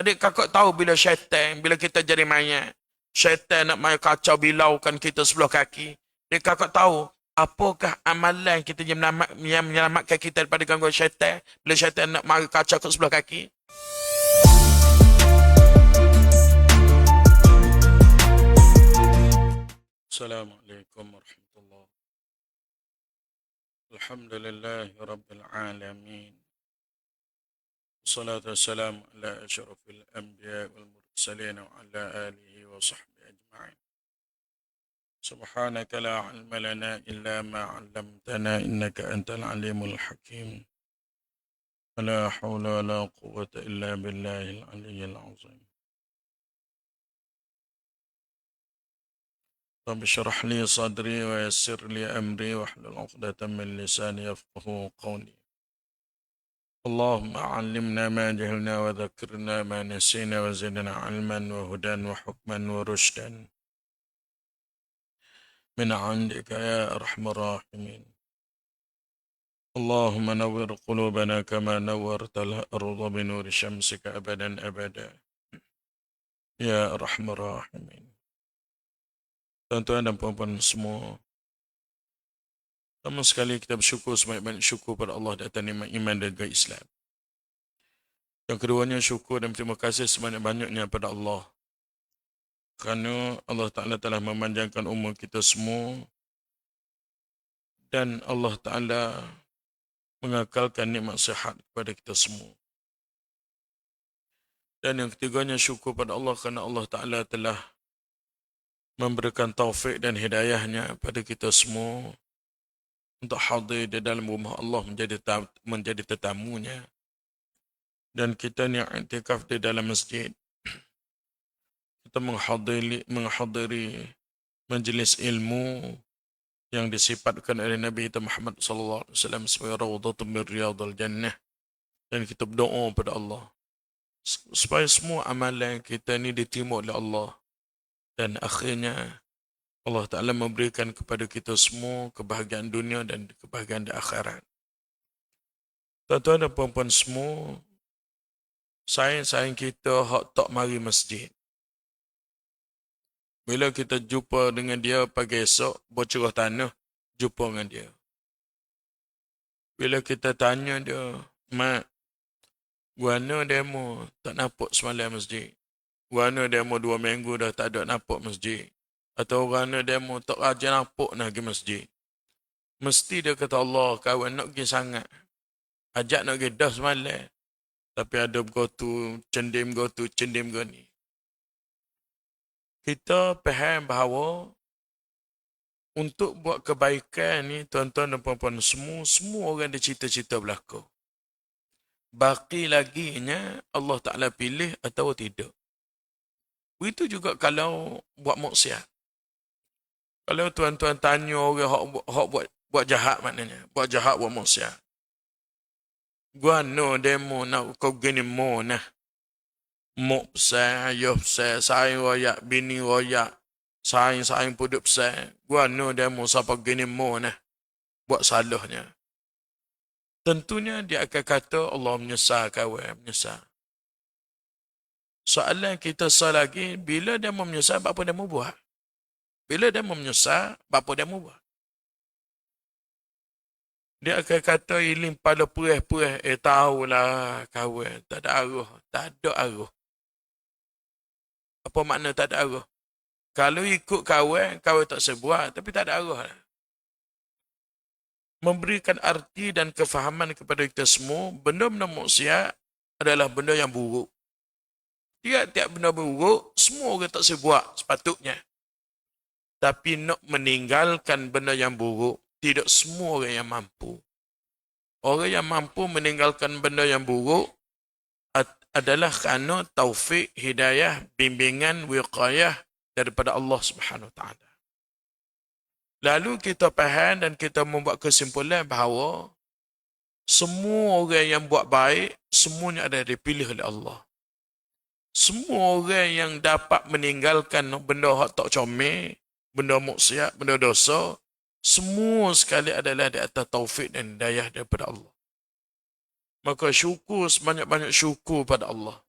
Adik kakak tahu bila syaitan, bila kita jadi mayat, syaitan nak main kacau bilaukan kita sebelah kaki. Adik kakak tahu, apakah amalan kita yang menyelamatkan kita daripada gangguan syaitan, bila syaitan nak main kacau ke sebelah kaki? Assalamualaikum warahmatullahi wabarakatuh. Alhamdulillahi rabbil alamin. Wassalatu wassalamu ala asyrafil anbiya wal mursalin wa ala alihi wa sahbihi ajma'in. Subhanaka la ilma lana illa ma 'allamtana innaka antal alimul hakim. La haula wa la quwwata illa billahil aliyyil azim. Rabbi shrah li sadri wa yassir li amri wahlul 'uqdatam min lisani yafqahu qawli. اللهم علمنا ما جهلنا وذكرنا ما نسينا وزدنا علما وهدى وحكما ورشدا من عندك يا أرحم الراحمين. اللهم نور قلوبنا كما نورت الأرض بنور شمسك أبدا أبدا يا أرحم الراحمين. Tuan-tuan dan puan-puan semua, pertama sekali kita bersyukur sebanyak-banyak syukur pada Allah di atas nikmat iman dan Islam. Yang keduanya syukur dan terima kasih sebanyak-banyaknya pada Allah, kerana Allah Ta'ala telah memanjangkan umur kita semua dan Allah Ta'ala mengakalkan nikmat sihat kepada kita semua. Dan yang ketiganya syukur pada Allah kerana Allah Ta'ala telah memberikan taufik dan hidayahnya pada kita semua untuk hadir di dalam rumah Allah menjadi tetamunya. Dan kita ni i'tikaf di dalam masjid. Kita menghadiri majlis ilmu yang disifatkan oleh Nabi kita Muhammad sallallahu alaihi wasallam sebagai rawdatun min riyadil jannah. Dan kita berdoa pada Allah supaya semua amalan kita ni diterima oleh Allah. Dan akhirnya Allah Ta'ala memberikan kepada kita semua kebahagiaan dunia dan kebahagiaan di akhirat. Tuan-tuan dan puan-puan semua, sayang-sayang kita hak tak mari masjid. Bila kita jumpa dengan dia pagi esok, bercerah tanah, jumpa dengan dia. Bila kita tanya dia, Mak, guana demo tak nampak semalam masjid? Guana demo 2 minggu dah tak ada nampak masjid? Atau guana demo tak rajin nampak nak pergi masjid? Mesti dia kata, Allah, kawan nak pergi sangat. Ajak nak pergi dah semalam. Tapi ada bergotu, cendim ni. Kita faham bahawa untuk buat kebaikan ni, tuan-tuan dan puan-puan semua orang ada cita-cita berlaku. Baki laginya Allah Ta'ala pilih atau tidak. Begitu juga kalau buat maksiat. Kalau tuan-tuan tanya orang hak buat jahat maknanya, buat jahat buat maksiat. Gua no demo nak kau gini mo nah. Mok besar, ayah besar, sayang royak, bini royak, sayang puduk besar. Gua no demo siapa gini mo nah. Buat salahnya. Tentunya dia akan kata Allah menyesal kawan, menyesal. Soalan kita lagi, bila dia mau menyesal, apa dia mau buat? Bila dia mau menyesal, apa dia mau buat? Dia akan kata, ilim pada puih-puih, tahulah kawan, tak ada arah, tak ada arah. Apa makna tak ada arah? Kalau ikut kawan tak sebuah, tapi tak ada arah. Memberikan arti dan kefahaman kepada kita semua, benda-benda maksiat adalah benda yang buruk. Tiap-tiap benda buruk, semua orang tak sebuah sepatutnya. Tapi nak meninggalkan benda yang buruk, tidak semua orang yang mampu. Orang yang mampu meninggalkan benda yang buruk adalah kerana taufik, hidayah, bimbingan, wiqayah daripada Allah Subhanahu Wa Taala. Lalu kita faham dan kita membuat kesimpulan bahawa semua orang yang buat baik, semuanya ada dipilih oleh Allah. Semua orang yang dapat meninggalkan benda hak tak comel, benda maksiat, benda dosa, semua sekali adalah di atas taufik dan hidayah daripada Allah. Maka syukur sebanyak-banyak syukur pada Allah.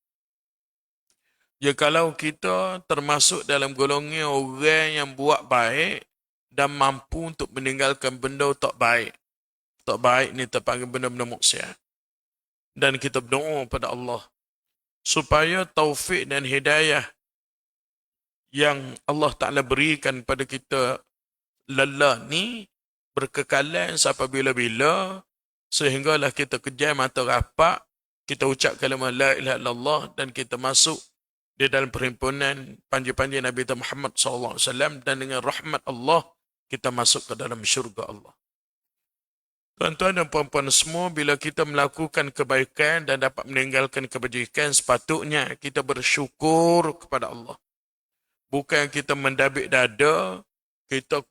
Ya kalau kita termasuk dalam golongan orang yang buat baik dan mampu untuk meninggalkan benda tak baik. Tak baik ni terpanggil benda-benda maksiat. Dan kita berdoa pada Allah supaya taufik dan hidayah yang Allah Ta'ala berikan pada kita lelah ni berkekalan sampai bila-bila sehinggalah kita kejam mata rapat, kita ucap kalimah la ilaha illallah dan kita masuk di dalam perhimpunan panji-panji Nabi Muhammad SAW dan dengan rahmat Allah kita masuk ke dalam syurga Allah. Tuan-tuan dan puan-puan semua, bila kita melakukan kebaikan dan dapat meninggalkan kebajikan, sepatutnya kita bersyukur kepada Allah. Bukan kita mendabik dada, kita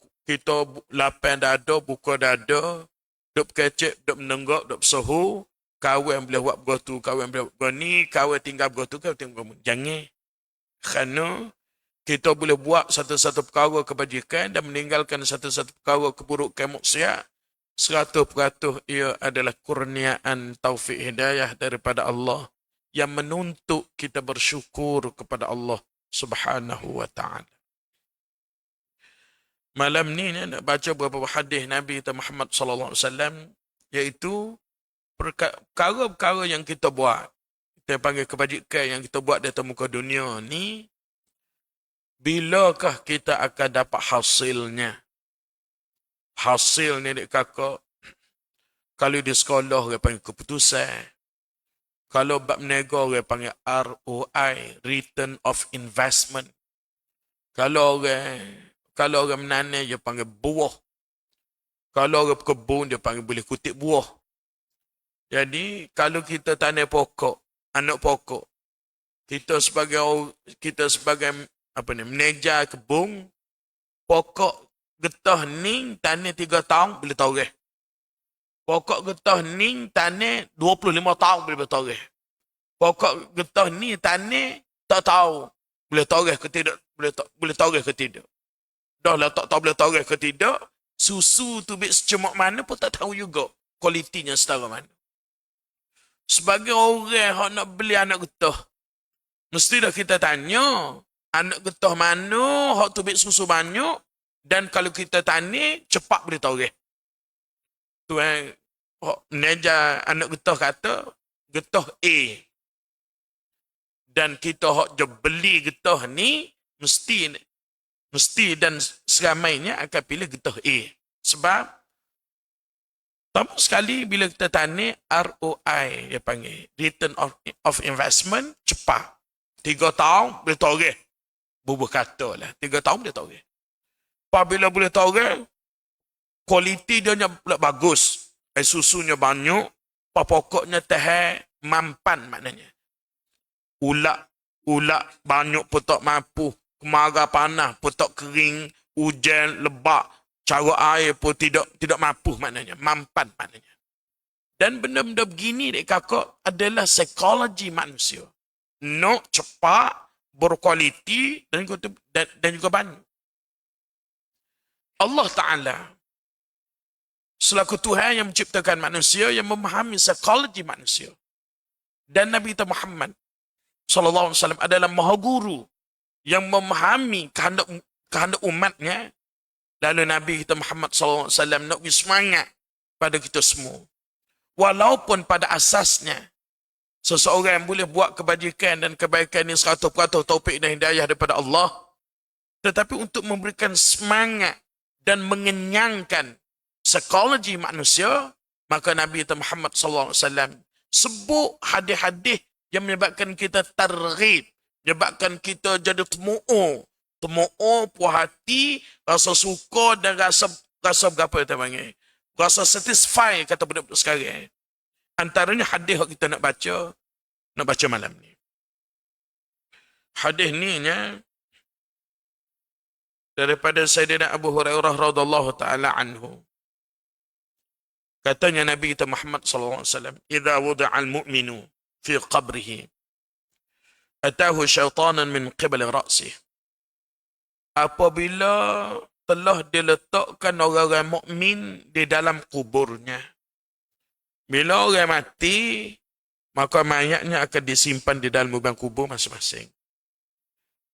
lapang dada, buka dada, duk kecek, duk menenggak, duk sehu, kawan boleh buat begitu, kawan boleh buat begini, kawan tinggal begitu, kawan tinggal begitu. Jangan. Kerana kita boleh buat satu-satu perkara kebajikan dan meninggalkan satu-satu perkara keburukan maksiat. 100% ia adalah kurniaan taufik hidayah daripada Allah yang menuntut kita bersyukur kepada Allah Subhanahu wa ta'ala. Malam ni nak baca beberapa hadis Nabi Muhammad sallallahu alaihi wasallam, iaitu perkara-perkara yang kita buat. Kita panggil kebajikan yang kita buat di atas muka dunia ni, bilakah kita akan dapat hasilnya? Hasil ni dek kakak, kalau di sekolah dia panggil keputusan. Kalau bab nego dia panggil ROI, Return of Investment. Kalau orang menanam dia panggil buah. Kalau orang berkebun dia panggil boleh kutip buah. Jadi kalau kita tanam pokok, anak pokok, kita sebagai manager kebun, pokok getah ni tanam 3 tahun boleh toreh. Pokok getah ni tanam 25 tahun boleh toreh. Pokok getah ni tanam tak tahu boleh toreh ke tidak, boleh toreh ke tidak. Dah lah tak tahu boleh toreh ke tidak, susu tu bit secemak mana pun tak tahu juga kualitinya setara mana. Sebagai orang yang nak beli anak getah, mesti dah kita tanya, anak getah mana hak tu bit susu banyak, dan kalau kita tanya, cepat boleh toreh. Tu meneja anak getah kata, getah A. Dan kita hak je beli getah ni, mesti dan seramainya akan pilih getah A. Sebab, pertama sekali bila kita tanya ROI, dia panggil, Return of Investment, cepat. 3 tahun boleh toreh. Bubuh kata lah, 3 tahun boleh toreh. Apabila boleh toreh, kualiti dia pula bagus. Susunya banyak, pokoknya tahan mampan maknanya. Ulak banyak pun tak mampu, kemarau panas pun tak kering, hujan lebat, cara air pun tidak mampu maknanya, mampan maknanya. Dan benda-benda begini dek kakak adalah psikologi manusia. Nak cepat, berkualiti dan juga banyak. Allah Ta'ala selaku Tuhan yang menciptakan manusia, yang memahami psikologi manusia. Dan Nabi Muhammad sallallahu alaihi wasallam adalah maha guru yang memahami kehendak umatnya. Lalu Nabi Muhammad sallallahu alaihi wasallam nak beri semangat pada kita semua. Walaupun pada asasnya seseorang yang boleh buat kebajikan dan kebaikan ini 100% taufik dan hidayah daripada Allah, tetapi untuk memberikan semangat dan mengenyangkan psikologi manusia, maka Nabi Muhammad SAW sebut hadis-hadis yang menyebabkan kita targhib, menyebabkan kita jadi temu'u, puas hati, rasa suka dan rasa berapa kita panggil, rasa satisfy kata budak-budak sekarang. Antaranya hadis yang kita nak baca malam ni. Hadis ni daripada Sayyidina Abu Hurairah radhiyallahu taala anhu. Katanya Nabi kita Muhammad sallallahu alaihi wasallam, "Idza wudi'a al-mu'minu fi qabrihi, atahu syaitanan min qibali ra'sih." Apabila telah diletakkan orang-orang mukmin di dalam kuburnya. Bila orang mati, maka mayatnya akan disimpan di dalam lubang kubur masing-masing.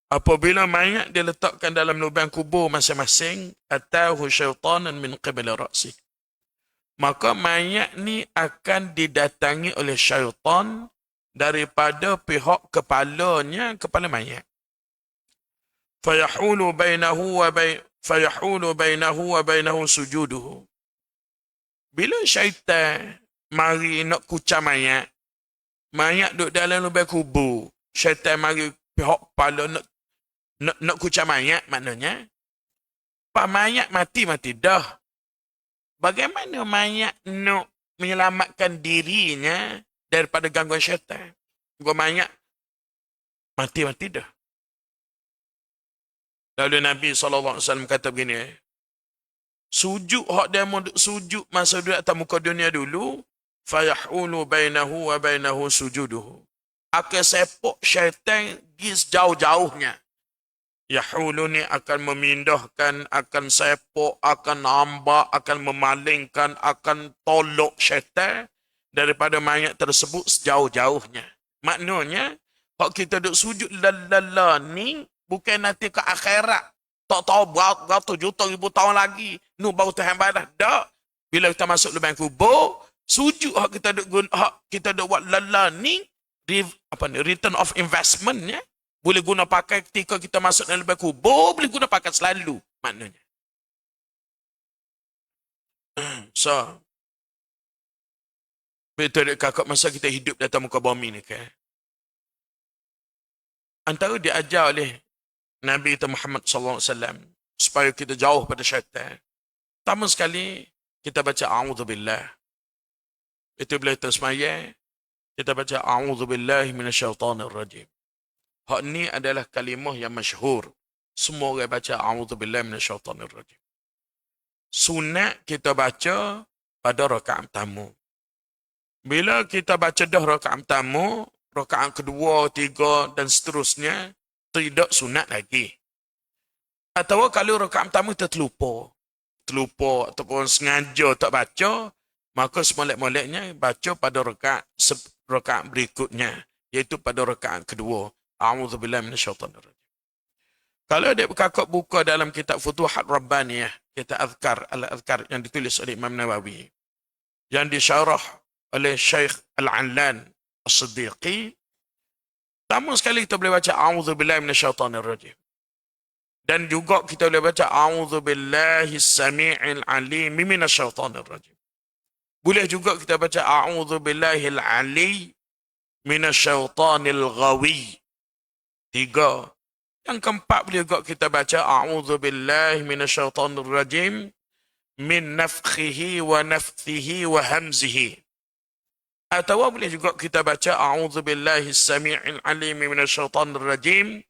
Apabila mayat diletakkan dalam lubang kubur masing-masing, atahu syaitanan min qibla ra'si. Maka mayat ni akan didatangi oleh syaitan daripada pihak kepalanya, kepala mayat. Fayahulu bainahu wa bainahu sujuduhu. Bila syaitan mari nak kucam mayat, mayat duduk dalam lubang kubur, syaitan mari pihak kepala nak kucam mayat, maknanya pak mayat mati dah. Bagaimana mayat nak menyelamatkan dirinya daripada gangguan syaitan? Gua mayat mati dah. Lalu Nabi SAW kata begini, sujud hak dia sujud masa dia atas muka dunia dulu, fayahulu bainahu wa bainahu sujuduhu. Akan sepak syaitan pergi sejauh-jauhnya. Yahulu ni akan memindahkan, akan sepak, akan nambak, akan memalingkan, akan tolak syaitan daripada mayat tersebut sejauh-jauhnya. Maknanya, kalau kita duduk sujud lalala ni, bukan nanti ke akhirat. Tak tahu berapa juta ribu tahun lagi. Nu baru Tuhan balas. Tak. Bila kita masuk lubang kubur, sujud hak kita duduk buat lala ni, return of investment ya. Boleh guna pakai ketika kita masuk dalam lubang kubur, boleh guna pakai selalu. Maknanya. So, betul kakak masa kita hidup di atas muka bumi ni kan. Antara diajar oleh Nabi kita Muhammad SAW supaya kita jauh pada syaitan. Pertama sekali, kita baca A'udzubillah. Itu bila kita semaya, kita baca A'udzubillahi minasyaitanirrajim. Hak ni adalah kalimah yang masyhur. Semua orang baca A'udzubillahi minasyaitanirrajim. Sunat kita baca pada rakaat pertama. Bila kita baca dah rakaat pertama, rakaat kedua, tiga dan seterusnya, tidak sunat lagi. Atau kalau rakaat pertama kita terlupa ataupun sengaja tak baca, maka semolek-moleknya baca pada rakaat berikutnya, iaitu pada rakaat kedua. A'udzubillahi minasyaitanirrajim. Kalau dia kakak buka dalam kitab Futuhat Rabbaniyah, kitab Al-Azkar yang ditulis oleh Imam Nawawi, yang disyarah oleh Syekh Al-Allan As-Siddiqi, pertama sekali kita boleh baca A'udzubillahi minasyaitanirrajim. Dan juga kita boleh baca A'udzubillahi as-sami'il 'alim minasyaitanirrajim. Boleh juga kita baca A'udzubillahil 'ali minasyaitanil ghawi. 3. Yang keempat boleh juga kita baca A'udzubillahi minasyaitanir rajim min nafkhihi wa nafthihi wa hamzihi. Atau boleh juga kita baca A'udzubillahi as-sami'il 'alim minasyaitanir rajim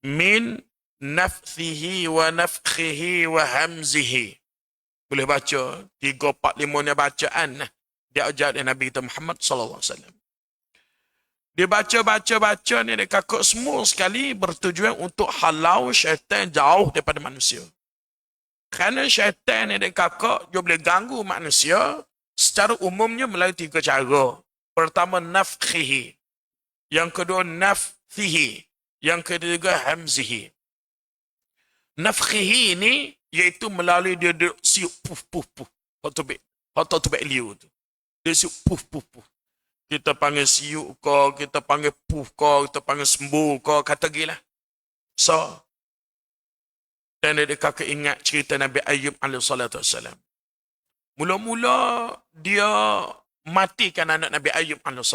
min nafthihi wa nafkhihi wa hamzihi. Boleh baca 3, 4, 5 bacaan dia ajar oleh Nabi kita Muhammad sallallahu alaihi wasallam. Dia baca ni dia kakak semua sekali bertujuan untuk halau syaitan jauh daripada manusia. Kerana syaitan ni dia kakak dia boleh ganggu manusia secara umumnya melalui 3 cara. Pertama nafkhihi, yang kedua nafthihi, yang ketiga hamzihi. Nafkhihi ni iaitu melalui dia siup puf. Hot to be liu tu. Dia siup puf. Kita panggil siup kau, kita panggil puf kau, kita panggil sembuh kau, kata gila. So, dan dia kakak ingat cerita Nabi Ayyub AS. Mula-mula dia matikan anak Nabi Ayyub AS.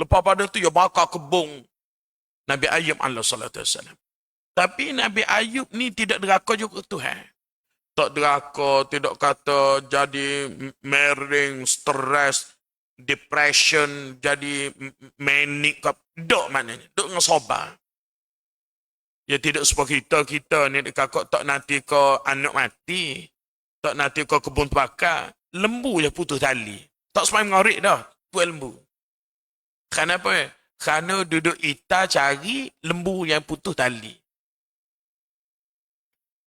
Lepas pada tu dia bakar kebun Nabi Ayyub AS. Tapi Nabi Ayyub ni tidak deraka juga Tuhan. Tak deraka, tidak kata jadi mering, stres, depression, jadi manic. Tak maknanya. Tak dengan sabar. Ya tidak seperti kita ni kakak tak nanti kau anak mati. Tak nanti kau kebun terbakar. Lembu je putus tali. Tak semai mengorik dah. Buat lembu. Kenapa? Kerana duduk ita cari lembu yang putus tali.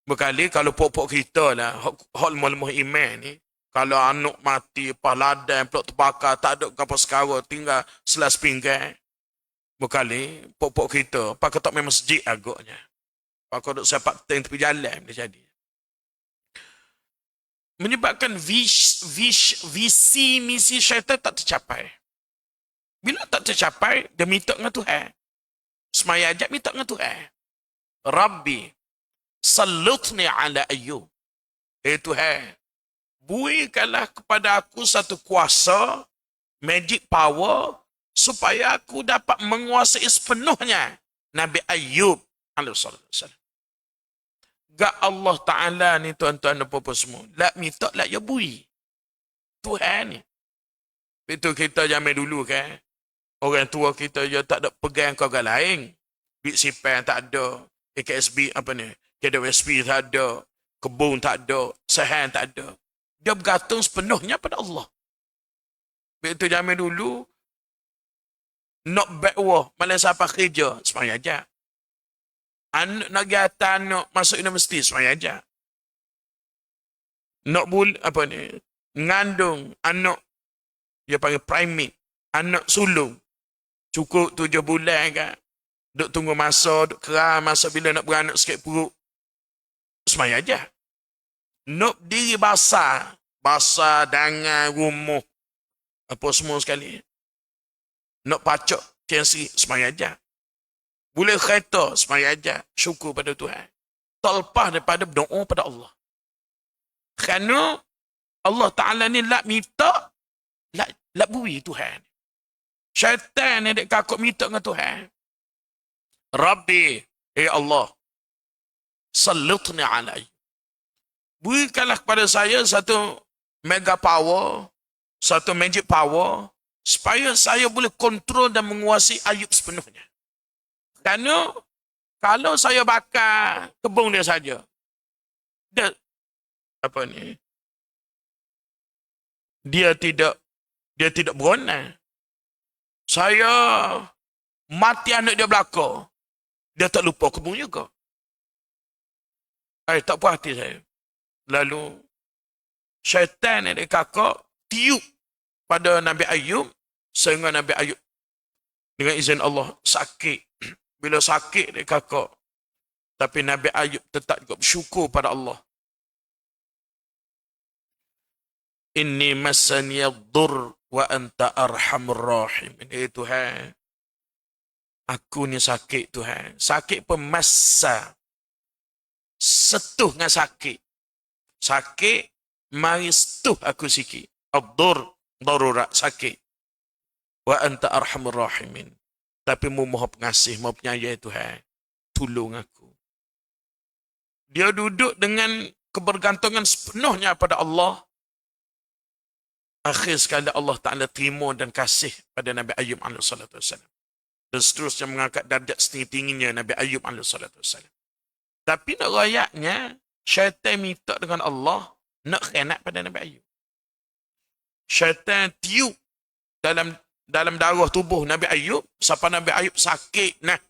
Berkali kalau pokok kita lah, hak lemah iman ni, kalau anak mati, lepas ladang, peluk terbakar, tak ada kapal sekarang, tinggal selas pinggan. Berkali, pok-pok kita, pak ketok main masjid agaknya. Pak duk sepak tank tepi jalan, dia jadi. Menyebabkan visi misi syaitan tak tercapai. Bila tak tercapai, dia minta dengan Tuhan. Semaya ajak minta dengan Tuhan. Rabbi, salutni ala Ayyub. Tuhan, berikanlah kepada aku satu kuasa, magic power, supaya aku dapat menguasai sepenuhnya Nabi Ayyub alaihissalam. Gak Allah Ta'ala ni tuan-tuan dan puan-puan semua. Lak minta, lak ya bui. Tuhan ni. Itu kita zaman dulu kan. Orang tua kita je tak ada pegang ke orang lain. Big Sipan tak ada. AKSB apa ni. KWSP tak ada. Kebun tak ada. Sahan tak ada. Dia bergantung sepenuhnya pada Allah. Itu zaman dulu. Nak backwah. Malah siapa kerja. Semuanya aja. Anak nak pergi atas, nak masuk universiti, semuanya aja. Nak apa ni, ngandung anak, dia panggil primate, anak sulung, cukup 7 bulan kan, duk tunggu masa, duk keram, masa bila nak beranak sikit perut, semuanya aja. Nak diri basah, dangan, rumah, apa semua sekali. Nak pacak, KNC, semuanya aja. Boleh kereta, semaya aja. Syukur pada Tuhan. Tak lepas daripada berdoa pada Allah. Kerana Allah Ta'ala ni lak minta, lak bui Tuhan. Syaitan ni dek kakak minta dengan Tuhan. Rabbi, Allah, salutni alai. Berikanlah kepada saya satu mega power, satu magic power, supaya saya boleh kontrol dan menguasai Ayub sepenuhnya. Kerana kalau saya bakar kebun dia saja, dia apa ni? Dia tidak berona. Saya mati anak dia belaka. Dia tak lupa kebun juga. Tak puas hati saya. Lalu syaitan yang dia kakak tiup pada Nabi Ayub, sehingga Nabi Ayub dengan izin Allah sakit. Bila sakit dia kakak. Tapi Nabi Ayub tetap juga bersyukur pada Allah. Inni masani ad-dur wa anta arhamur rahim. Ini Tuhan. Aku ni sakit Tuhan. Sakit pemasa. Setuh dengan sakit. Sakit, mari setuh aku sikit. Ad-dur, darurat, sakit. Wa anta arhamur rahimin. Tapi mu maha pengasih, maha penyayang Tuhan. Tolong aku. Dia duduk dengan kebergantungan sepenuhnya pada Allah. Akhir sekali Allah Ta'ala terima dan kasih pada Nabi Ayub AS. Dan seterusnya mengangkat darjat setinggi-tingginya Nabi Ayub AS. Tapi nak rayaknya, syaitan minta dengan Allah, nak khianat pada Nabi Ayub. Syaitan tiup dalam darah tubuh Nabi Ayub, sampai Nabi Ayub sakit. Nah.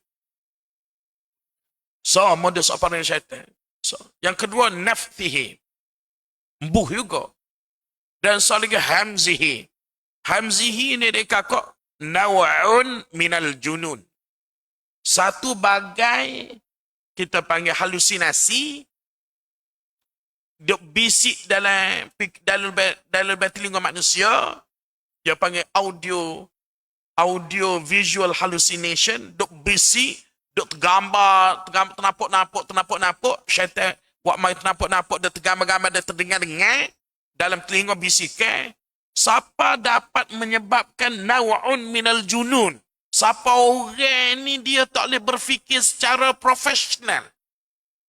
So, modus operandi syaitan. So, yang kedua, nafthihi. Embuh juga. Dan so lagi hamzihi. Hamzihi ni dia kakak nawa'un minal junun. Satu bagai, kita panggil halusinasi, duk bisik dalam telinga manusia, dia panggil audio visual hallucination, duk bisik, duk tergambar, ternapuk, syaitan buat main ternapuk, dia tergambar-gambar, dia terdengar-dengar dalam telinga bisikan. Siapa dapat menyebabkan nawa'un minal junun? Siapa orang ni dia tak boleh berfikir secara profesional?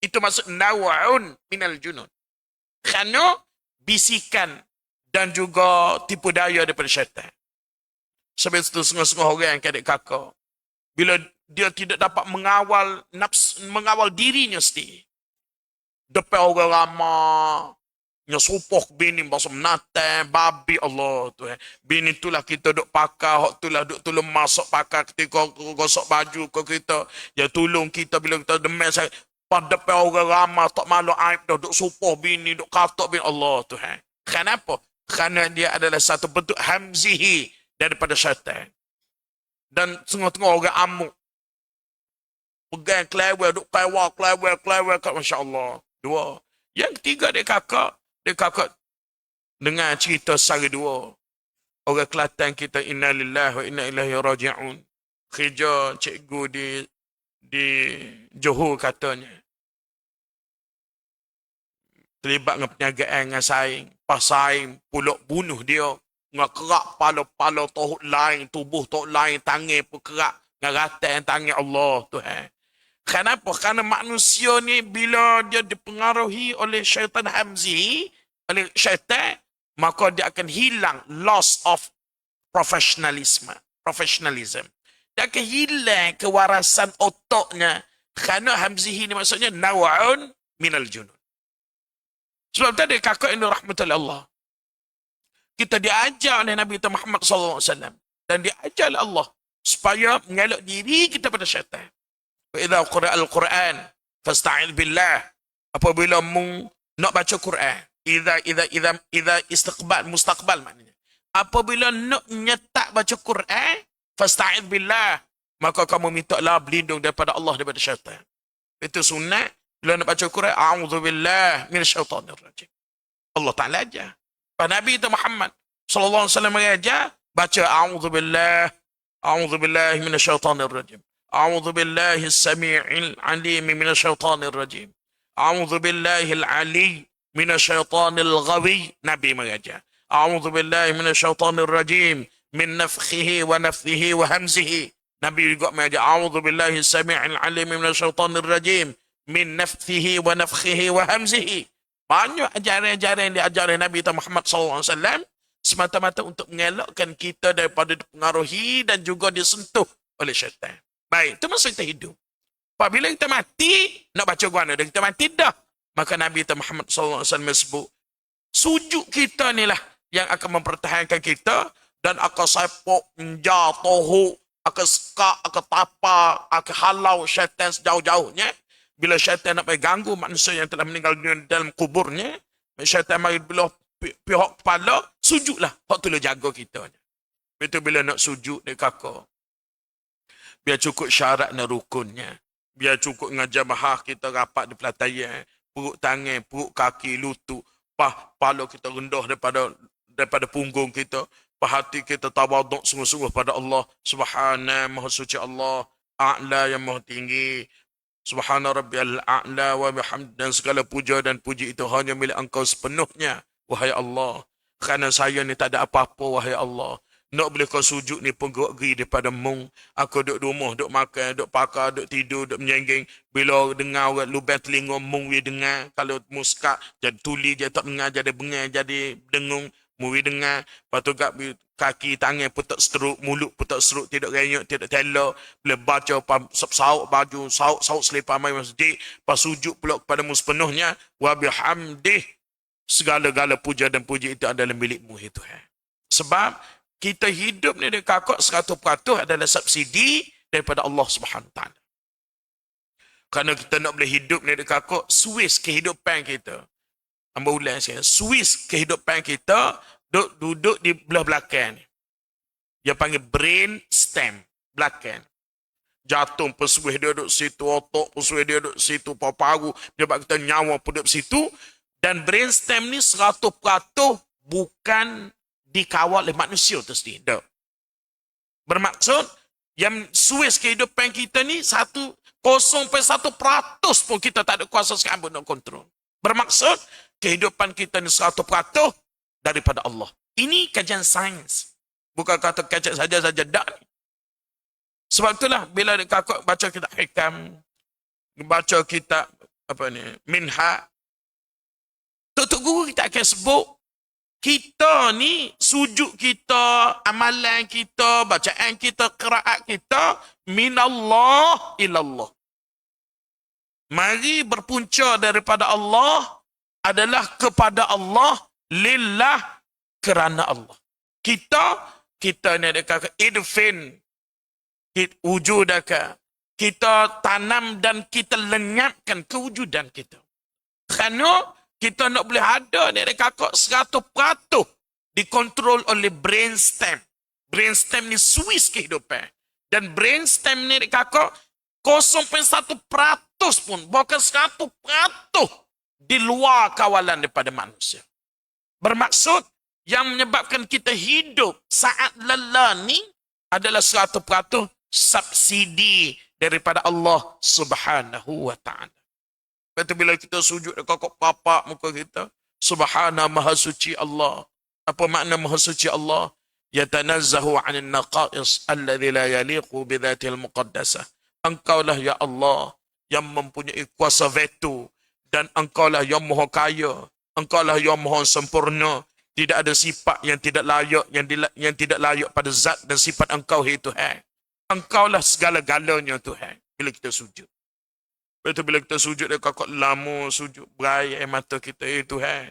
Itu maksud nawa'un minal junun. Kerana bisikan dan juga tipu daya daripada syaitan. Sebab itu setengah-setengah orang yang adik kakak, bila dia tidak dapat mengawal dirinya sendiri, depan orang ramai, nyesupok bini bahasa menatang, babi Allah tu. Bini itulah kita duk pakai, hak itulah duk tolong masuk pakai ketika gosok baju ke kita. Dia tolong kita bila kita demam saya. Pada depan orang ramai, tak malu aib dah, duk supoh bini, duk katok bini Allah tu. Kenapa? Kerana dia adalah satu bentuk hamzihi daripada syaitan. Dan tengah-tengah orang amuk. Pegang kelewel, duk kelewel, Masya Allah. Dua. Yang ketiga, dia kakak dengan cerita sehari dua. Orang Kelantan kita, inna lillahi wa inna ilaihi raji'un. Kerja cikgu di Johor katanya. Terlibat dengan perniagaan dengan saing. Pas saing, pulak bunuh dia. Dengan kerak pala tohut lain, tubuh tohut lain, tangan pun kerak. Dengan ratai tangan Allah Tuhan. Kenapa? Kerana manusia ni bila dia dipengaruhi oleh syaitan hamzi, oleh syaitan, maka dia akan hilang loss of professionalism. Dia akan hilang kewarasan otaknya. Kerana hamzihi ni maksudnya nawa'un minal junun. Sebab tadi kakak ini rahmatullahi Allah. Kita diajar oleh Nabi Muhammad SAW. Dan diajar oleh Allah. Supaya mengelak diri kita pada syaitan. Wa qira'a al-Quran fasta'id billah. Apabila nak baca Quran, idza mustaqbal maknanya. Apabila nak nyetak baca Quran, fasta'id billah, maka kamu mintalah berlindung daripada Allah daripada syaitan. Itu sunat. Bila nak baca Quran, a'udzubillah minasyaitanir rajim. Allah Taala aja. Nabi Muhammad sallallahu alaihi wasallam aja baca a'udzubillah minasyaitanir rajim. أعوذ بالله السميع العليم من الشيطان الرجيم أعوذ بالله العلي من الشيطان الغوي نبي مجا أعوذ بالله من الشيطان الرجيم من نفخه ونفثه وهمزه نبي مجا أعوذ بالله السميع العليم من الشيطان الرجيم من نفثه ونفخه وهمزه. Banyak ajaran-ajaran yang diajar oleh Nabi Muhammad SAW semata-mata untuk mengelakkan kita daripada dipengaruhi dan juga disentuh oleh syaitan. Baik, itu maksud kita hidup. Apabila kita mati, nak baca guana dan kita mati dah. Maka Nabi Muhammad SAW sebut, sujud kita ni lah yang akan mempertahankan kita dan akan sepok, jatuh, akan sekak, akan tapa, akan halau syaitan sejauh-jauhnya. Bila syaitan nak pergi ganggu manusia yang telah meninggal dunia dalam kuburnya, syaitan mari belah pihak kepala, sujudlah. Hak tu lah jaga kita. Betul bila nak sujud dia kakak. Biar cukup syarat dan rukunnya. Biar cukup dengan jamaah kita rapat di pelatayan. Perut tangan, perut kaki, lutut. Kepala kita rendah daripada punggung kita. Hati kita tawaduk sungguh-sungguh pada Allah. Subhana maha suci Allah. A'la yang maha tinggi. Subhana rabbiyal a'la wa bihamd. Dan segala puja dan puji itu hanya milik engkau sepenuhnya. Wahai Allah. Kerana saya ni tak ada apa-apa, wahai Allah. Nak boleh kau sujud ni pun geri daripada mung. Aku duduk rumah, duduk makan, duduk pakar, duduk tidur, duduk menyengging. Bila dengar orang lubang telinga mung, we dengar. Kalau muskat, jadi tuli, jadi tak dengar, jadi bengar, jadi dengung. Mu we dengar. Lepas tu kaki, tangan pun tak seruk, mulut pun tak seruk, tidak renyuk, tidak telak. Bila baca, sauk baju, sauk selipar mai masjid. Pas sujud pula kepadamu sepenuhnya. Wa bihamdih. Segala-gala puja dan puji itu adalah milikmu, Tuhan. Sebab kita hidup ni dia kakak 100% adalah subsidi daripada Allah Subhanahu Wa Taala. Kerana kita nak boleh hidup ni dia kakak, Swiss kehidupan kita. Hamba ulang sekali, Swiss kehidupan kita duduk di belah belakang ni. Dia panggil brain stem belakang. Jantung pun Swiss dia duduk situ, otak pun Swiss dia duduk situ, paru-paru dia buat kita nyawa pun duduk situ. Dan brain stem ni 100% bukan dikawal oleh manusia tu sendiri. Bermaksud, yang Swiss kehidupan kita ni 0.1% pun kita tak ada kuasa sekarang nak kontrol. Bermaksud, kehidupan kita ni 100% daripada Allah. Ini kajian sains. Bukan kata kajian saja-saja dak ni. Sebab itulah, bila kakak baca kitab hikam, baca kitab Minha, Tok Guru kita akan sebut, kita ni, sujud kita, amalan kita, bacaan kita, qiraat kita, minallah ilallah. Mari berpunca daripada Allah, adalah kepada Allah, lillah, kerana Allah. Kita ni ada kata, idfin, wujudaka. Kita tanam dan kita lenyapkan kewujudan kita. Kerana, kita nak boleh ada ni kakak 100% dikontrol oleh brainstem. Brainstem ni Swiss kehidupan. Dan brainstem ni kakak 0,1% pun, bukan 1% di luar kawalan daripada manusia. Bermaksud yang menyebabkan kita hidup saat lelah ni adalah 100% subsidi daripada Allah Subhanahu wa taala. Lepas bila kita sujud dekat papak muka kita, Subhana Maha Suci Allah. Apa makna Maha Suci Allah? Yatanazzahu 'anil naqais alladhi la yaliqu bi dhatil muqaddasah. Engkaulah ya Allah yang mempunyai kuasa veto dan engkaulah yang maha kaya. Engkaulah yang maha sempurna. Tidak ada sifat yang tidak layak yang tidak layak pada zat dan sifat engkau hai Tuhan. Engkaulah segala-galanya Tuhan. Bila kita sujud. Betul bila kita sujud dekat lama sujud berair mata kita Tuhan.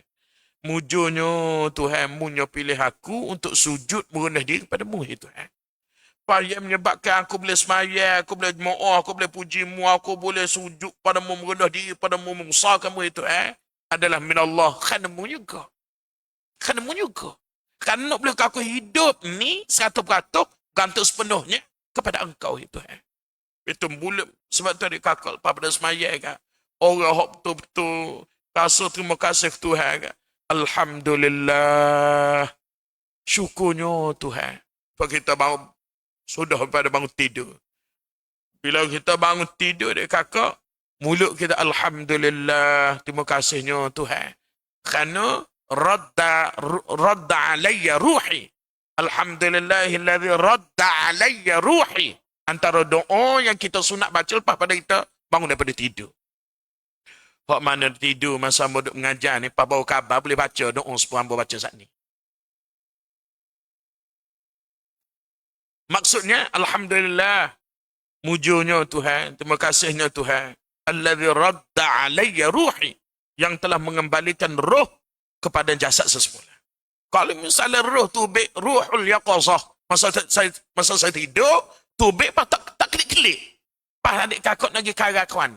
Mujurnya Tuhan munyo pilih aku untuk sujud merendah diri kepadamu Tuhan. Supaya menyebabkan aku boleh semayang, aku boleh doa, aku boleh pujimu, aku boleh sujud padamu merendah diri padamu membesarkanmu Tuhan. Adalah minallah khanamu juga. Khanamu juga. Kerana boleh aku hidup ni 100% gantung sepenuhnya kepada engkau Tuhan. Itu mulut sebab tu adik kakak lepas pada semayang kan. Orang yang betul-betul rasa terima kasih Tuhan kan. Alhamdulillah. Syukurnya Tuhan. Sebab kita bangun, sudah pada bangun tidur. Bila kita bangun tidur adik kakak, mulut kita Alhamdulillah. Terima kasihnya Tuhan. Kerana radda alayya ruhi. Alhamdulillahilladzi radda alayya ruhi. Antara doa yang kita sunat baca lepas pada kita bangun daripada tidur. Hak mana tidur masa duduk mengajar ni, lepas bawa khabar boleh baca doa sepuan baca saat ni. Maksudnya, Alhamdulillah, mujurnya Tuhan, terima kasihnya Tuhan. Alladzi radda alayya ruhi. Yang telah mengembalikan roh kepada jasad sesemula. Kalau misalnya roh tu ruhul yaqazah. Masa saya tidur, tubik pas tak klik-klik. Pas adik kakak nak pergi karang kawan.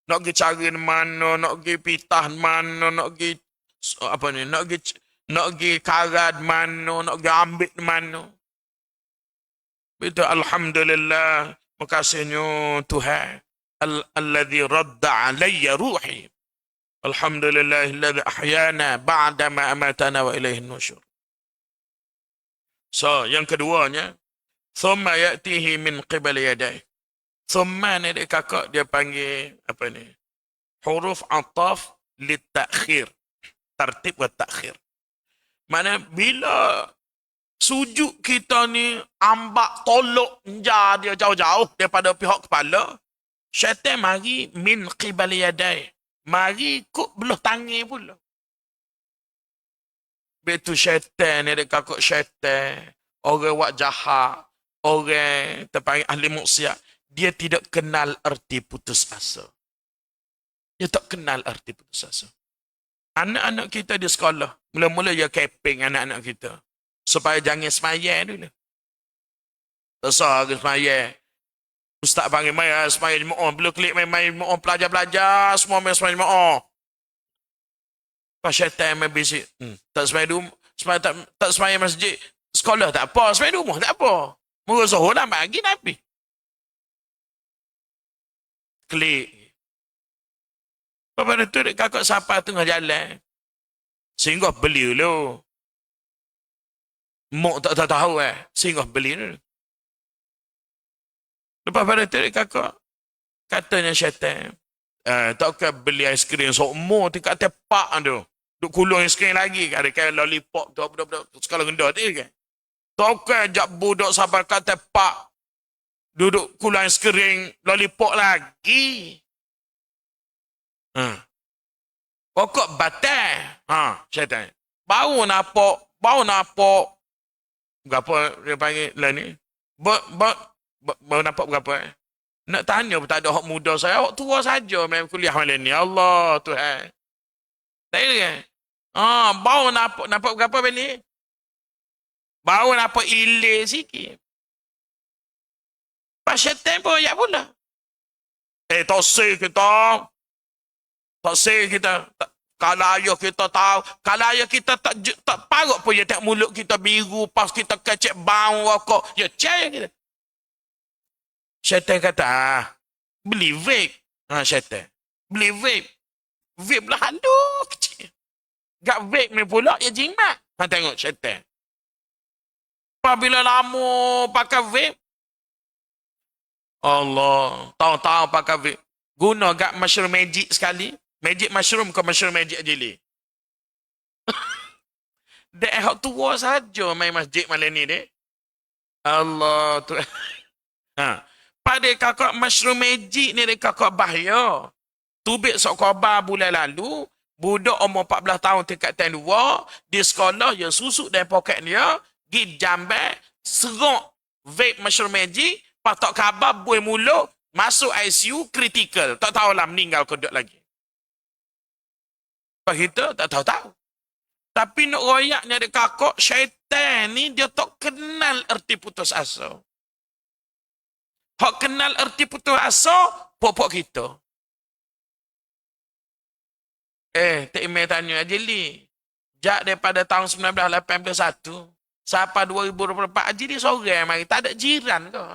Nak pergi cari mana, nak pergi pitah mana, nak pergi apa ni, nak pergi karang mana, nak pergi ambil mana. Betul Alhamdulillah, makasihnya Tuhan. Alladzi radda alayya ruhi. Alhamdulillahilladzi ahyana ba'da ma amatana wa ilaihin nusyur. So, yang keduanya, thumma ya'tihi min qibal yadayh. Thumma ni dia kakak dia panggil apa ni? Huruf ataf litakhir. Tartib wa takhir. Mana bila sujud kita ni ambak tolok dia jauh-jauh daripada pihak kepala, syaitan mari min qibal yadayh. Mari kut belah tangan pula. Betul syaitan ni dia kakak syaitan. Orang wak jahat. Orang terpanggil ahli maksiat, dia tidak kenal erti putus asa. Dia tak kenal erti putus asa. Anak-anak kita di sekolah, mula-mula dia keping anak-anak kita. Supaya jangan semayang dulu. Tersa ke semayang. Ustaz panggil main semayang jemaah. Bila klik main jemaah, pelajar-pelajar, semua main semayang jemaah. Pas syaitan main bisik. Tak semayang dulu, tak semayang masjid. Sekolah tak apa, semayang rumah tak apa. Murah Zohor dah bagi Nabi. Klik. Pada tu kakak siapa tengah jalan. Sehingga beli dulu. Mak tak tahu Sehingga beli dulu. Lepas pada tu kakak. Katanya syaitan. Takkah beli aiskrim semua tingkat tepak tu. Duk kulung aiskrim lagi. Ada kayak lollipop tu. Sekolah rendah tu kan. Takkah jak budak sabar kata pak duduk kulai skering lollipop lagi. Pokok batal. Syaitan. Baru nampak. Berapa dia panggil lah ni? Baru nampak berapa? Nak tanya pun tak ada hak muda saya. Hak tua saja main kuliah malam ni. Allah Tuhan. Tak kan? Baru nampak berapa beli? Baru nampak ilir sikit. Pas syaitan pun ayat pula. Tak say kita. Tak say kita. Kalau ayah kita tahu. Kalau ayah kita tak parut pun dia tak mulut kita biru. Pas kita kecek bau rokok. Ya cek kita. Syaitan kata, beli vape. Syaitan. Beli vape. Vape lah halus kecil. Gak vape ni pula, ya jimat. Tengok syaitan. Apabila lama pakai vape, Allah, tahu-tahu pakai vape. Guna gak mushroom magic sekali. Magic mushroom ke mushroom magic jeli. Dek hak tua saja main masjid malam ni dek. Allah tu. Pada kakak mushroom magic ni dek kakak bahaya. Tubik sok khabar bulan lalu, budak umur 14 tahun tingkatan 2, di sekolah dia susuk dalam poket dia, pergi jambat, serok vape mushroom magic, patok khabar buih mulut, masuk ICU kritikal. Tak tahulah meninggal ke tak lagi. Apa kita tak tahu-tahu. Tapi nak royaknya ada kakak, syaitan ni dia tak kenal erti putus asa. Hak kenal erti putus asa, pokok kita. Tak email tanya Ajili. Jak daripada tahun 1981 sampai 2024, Ajili seorang mari. Tak ada jiran ke?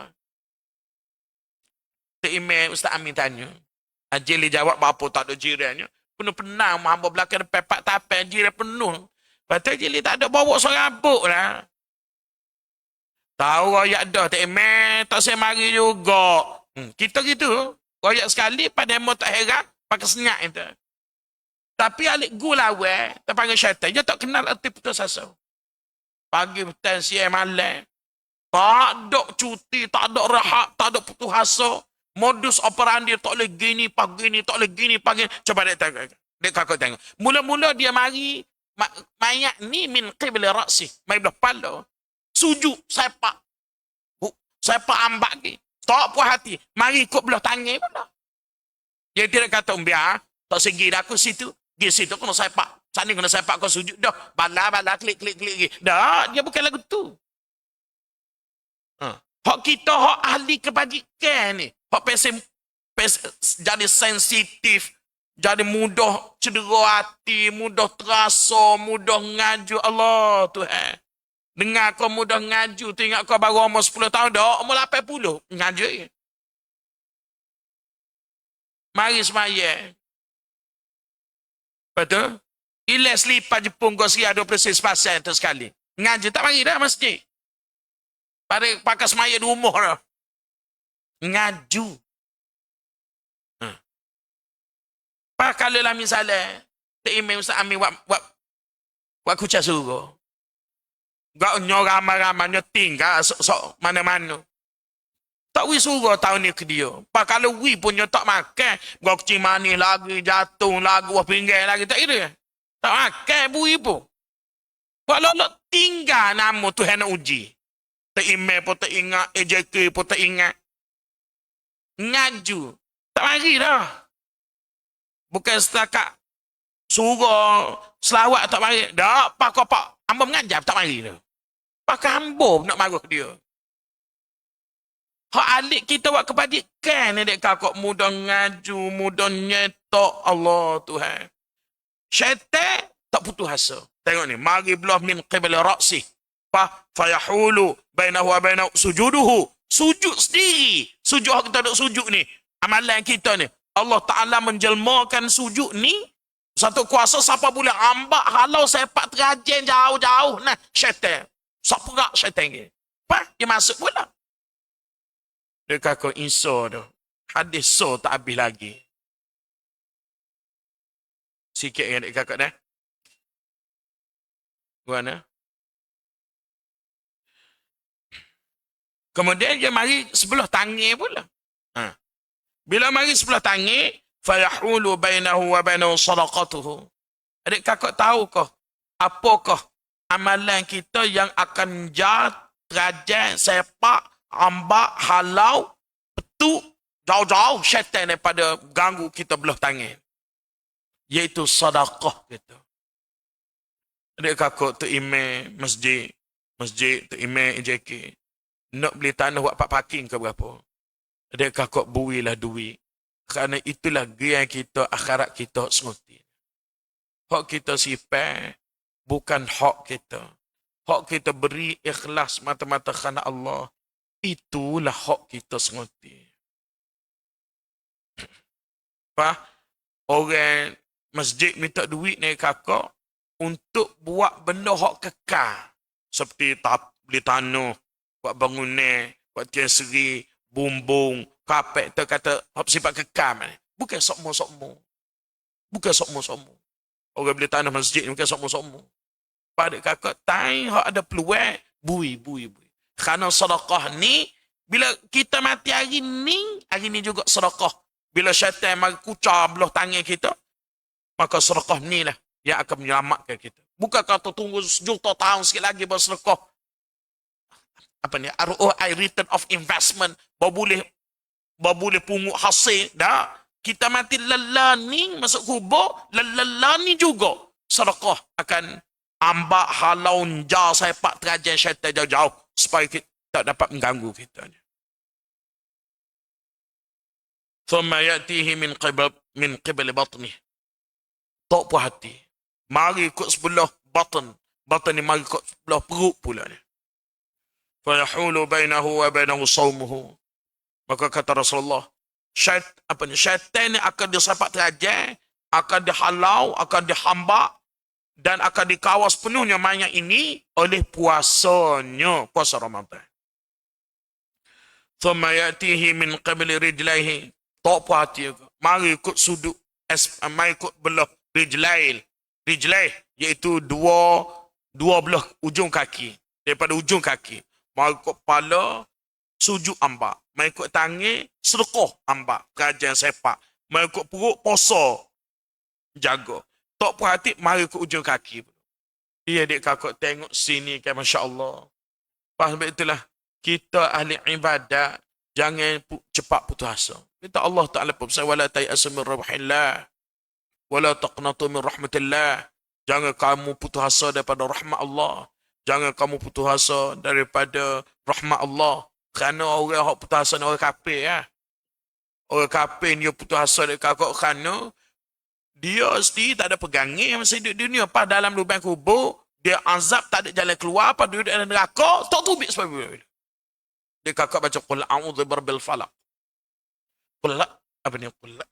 Tak email Ustaz Amin tanya. Ajili jawab, apa tak ada jirannya? Penuh-penang, hamba belakang depan pak tapai, jiran penuh. Lepas tu Ajili tak ada bawa serabut lah. Tahu royak dah, tak email, tak saya mari juga. Kita gitu. Royak sekali, pada emo tak heran, pakai senyap itu. Tapi alik gulawe, terpanggil syaitan, dia tak kenal erti putus asa. Pagi, petang, siang, malam. Tak ada cuti, tak ada rehat, tak ada putus asa. Modus operandi tak boleh gini, pagi ni, tak boleh gini, pagi ni. Coba dia tengok. Dia kakak tengok. Mula-mula dia mari, mayat ni min qibli ra'si. Mari belah pala. Sujud, sepak. Sepak ambak ni. Tak puas hati. Mari ikut belah tangan pula. Dia tidak kata, biar, tak segi dah aku situ. Di situ kena sepak. Sana kena sepak kau sujud dah. Bala klik. Dah, dia bukan lagu tu. Hak kita hak ahli kebajikan ni. Hak jadi sensitif, jadi mudah cedera hati, mudah terasa, mudah ngaju. Allah Tuhan. Dengar kau mudah ngaju, tu ingat kau baru umur 10 tahun dah, umur 80 ngaju. Mari semaya. Betul? Ilas lipat Jepun kau sekian 20% tu sekali. Ngaji tak mari dah masjid. Pakai semaya di rumah dah. Ngaju. Pak kalau lah misalnya, tak email Ustaz Amin buat kucah suruh. Gak ramai-ramai tinggal sok mana-mana. Tak wi suruh tahun ni ke dia. Pak kalau wi punya tak makan, gak kucing manis lagi, jatuh lagi, wah pinggir lagi, tak kira. Tak makan bui pun. Kalau tinggal nama Tuhan nak uji. Tak email pun tak ingat, EJK pun tak ingat. Ngaju. Tak mari dah. Bukan setakat suruh selawat tak mari. Dah, pak hamba mengajar tak mari dah. Pakai hamba nak marah dia. Hak alik kita buat kebajikan ni dek kakak mudah ngaju, mudah nyetok. Allah Tuhan. Syaitan tak putus asa. Tengok ni, mari belah min qibli ra'si. Fayahulu bainahu wa bainahu sujuduhu. Sujud sendiri. Sujud kita duk sujud ni. Amalan kita ni. Allah Ta'ala menjelmakan sujud ni. Satu kuasa siapa boleh ambak halau sepak terajin jauh-jauh. Nah, syaitan. Siapa gerak syaitan ni? Dia masuk pula. Dia kata insya tu. Hadis so tak habis lagi. Sikit dengan dia kakak dah. Mana? Kemudian dia mari sebelah tangan pula. Bila mari sebelah tangan, fayahulu bainahu wa bainahu sadaqatuhu. Adik kakak tahukah apakah amalan kita yang akan terajang, sepak, ambak, halau, petuk, jauh-jauh syaitan daripada ganggu kita belah tangan. Iaitu sedekah kita. Adik kakak tu imam masjid, tu imam EJK. Nak beli tanah buat parking ke berapa? Adik kakak builah duit. Kerana itulah gaya kita, akhirat kita senguti. Hak kita sifat, bukan hak kita. Hak kita beri ikhlas mata-mata kerana Allah. Itulah hak kita sengerti. Fah? Orang masjid minta duit ni kakak untuk buat benda hak kekal. Seperti beli tanah, buat bangunan, buat tiang seri, bumbung, kapet, tu kata hak sifat kekal. Bukan sokmo-sokmo. Bukan sokmo-sokmo. Orang beli tanah masjid ni bukan sokmo-sokmo. Pada kakak, tai hak ada peluang, bui. Kerana sedekah ni, bila kita mati hari ni juga sedekah. Bila syaitan mari kucar belah tangan kita, maka sedekah ni lah yang akan menyelamatkan kita. Bukan kata tunggu sejuta tahun sikit lagi baru sedekah. Apa ni? ROI, return of investment. Baru boleh pungut hasil. Dah. Kita mati lelani masuk kubur, lelani juga sedekah akan ambak halau jar sepak terajan syaitan jauh-jauh supaya kita tak dapat mengganggu kita. Thumma ya'tihi min qibli batnih. Tak puas hati. Mari ikut sebelah batan. Batan ni mari ikut sebelah perut pula ni. Fayahulu bainahu wa bainahu sawmuhu. Maka kata Rasulullah, syaitan ni akan disepak terajan, akan dihalau, akan dihambak, dan akan dikawal sepenuhnya mayat ini oleh puasanya, puasa Ramadan. Thumma ya'tihi min qibli rijlaihi. Tak puas hati. Mari ikut sudut, mari ikut belah rijlail, iaitu dua belah ujung kaki. Daripada ujung kaki. Mari ikut kepala, sujud ambak. Mari ikut tangan, sedekah ambak. Kerajaan sepak. Mari ikut perut, posa. Jaga. Tak puas hati, mari ikut ujung kaki. Dia adik kakak tengok sini kan, Masya Allah. Sebab itulah, kita ahli ibadat, jangan cepat putus asa. Kita Allah Ta'ala pun berkata, wala tayasu min rahmatillah, wala taqnatu min rahmatillah. Jangan kamu putus asa daripada rahmat Allah. Jangan kamu putus asa daripada rahmat Allah. Kerana orang yang putus asa ni orang kafir. Ya? Orang kafir ni putus asa dari kakak kerana dia sendiri tak ada pegangan masa hidup dunia. Pas dalam lubang kubur, dia azab tak ada jalan keluar. Pas duduk dalam neraka, tak tubik sebab bila. Dia kakak baca, Qul a'udhu birabbil falak. Qul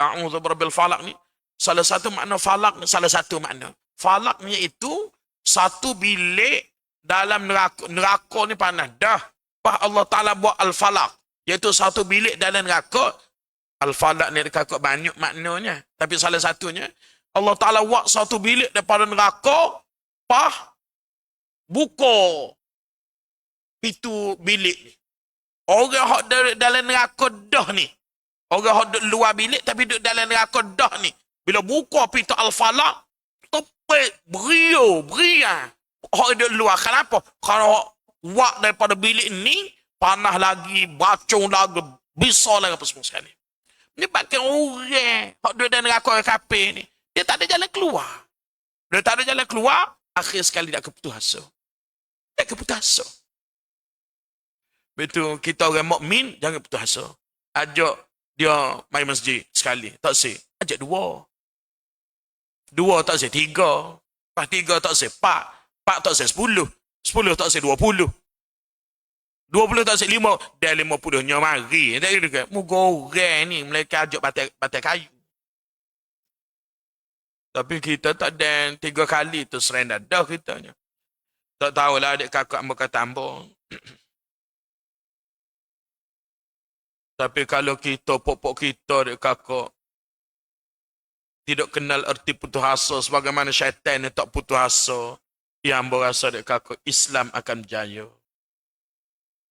a'udhu birabbil falak ni, salah satu makna falak ni, salah satu makna. Falak ni iaitu satu bilik dalam neraka. Neraka ni panas. Dah. Pas Allah Ta'ala buat al-falak. Iaitu satu bilik dalam neraka. Al-falak ni kakak banyak maknanya. Tapi salah satunya, Allah Ta'ala buat satu bilik daripada neraka. Pas buka pintu bilik ni. Orang yang dalam neraka dah ni. Orang yang luar bilik tapi duduk dalam neraka dah ni. Bila buka pintu al-falak, tepik, beria. Orang duduk luar. Kenapa? Kerana wak daripada bilik ni, panah lagi, bacung lagi, besar lagi apa semua sekali. Menyebabkan orang yang duduk dalam neraka orang kafir ni, dia tak ada jalan keluar. Dia tak ada jalan keluar, akhir sekali dia keputus asa. Dia keputus asa. Betul, kita orang mukmin jangan putus asa. Ajak dia main masjid sekali, tak sih. Ajak dua. Dua tak sih, tiga. Pas tiga tak sih, empat. Empat tak sih, 10. 10 tak sih, 20. 20 tak sih, 5. Dan 50-nya mari. Muka orang ni, mereka ajak batai kayu. Tapi kita tak ada 3 kali tu serendah dah kitanya. Tak tahulah adik kakak berkata ambon. Tapi kalau kita, pokok kita, adik kakak, tidak kenal erti putus asa, sebagaimana syaitan ni tak putus asa, yang berasa adik kakak, Islam akan berjaya.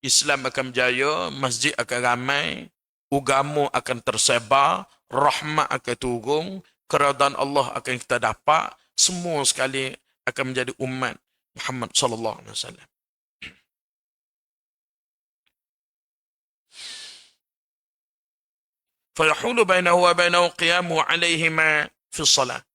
Islam akan berjaya, masjid akan ramai, agama akan tersebar, rahmat akan turun, keridaan Allah akan kita dapat, semua sekali akan menjadi umat Muhammad sallallahu alaihi wasallam. Fayahulu bainahu wa bainahu qiyamu alaihima fi salat.